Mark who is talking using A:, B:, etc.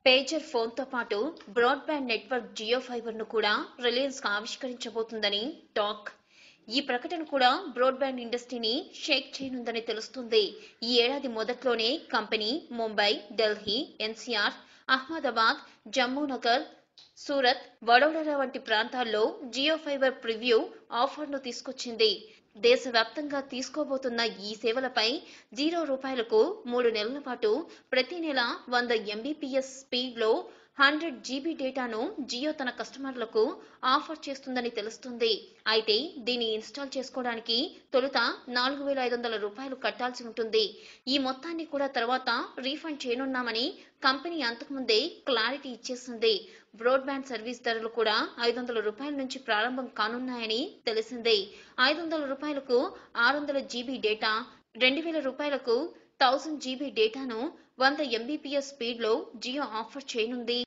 A: Pager ఫోన్తో పాటు broadband network Jio ఫైబర్ను కూడా రిలయన్స్ ఆవిష్కరించబోతుందని టాక్. ఈ ప్రకటన కూడా బ్రాడ్బ్యాండ్ ఇండస్ట్రీని షేక్ చేయనుందని తెలుస్తుంది. ఈ ఏడాది మొదట్లోనే కంపెనీ ముంబై, ఢిల్లీ, ఎన్సీఆర్, అహ్మదాబాద్, జమ్మూనగర్, సూరత్, వడోదర వంటి ప్రాంతాల్లో జియో ఫైబర్ ప్రివ్యూ ఆఫర్ను తీసుకొచ్చింది. దేశవ్యాప్తంగా తీసుకోబోతున్న ఈ సేవలపై రూ. 0కు 3 నెలల పాటు ప్రతి నెల 100 MBPS స్పీడ్లో 100 GB డేటాను జియో తన కస్టమర్లకు ఆఫర్ చేస్తుందని తెలుస్తుంది. అయితే దీన్ని ఇన్స్టాల్ చేసుకోవడానికి తొలుత రూ. 4,500 కట్టాల్సి ఉంటుంది. ఈ మొత్తాన్ని కూడా తర్వాత రీఫండ్ చేయనున్నామని కంపెనీ అంతకుముందే క్లారిటీ ఇచ్చేసింది. బ్రాడ్బ్యాండ్ సర్వీస్ ధరలు కూడా రూ. 500 నుంచి ప్రారంభం కానున్నాయని తెలిసింది. రూ. 500కు 600 GB డేటా, రూ. 2,000కు 1000 GB డేటాను 100 MBPS స్పీడ్లో జియో ఆఫర్ చేయనుంది.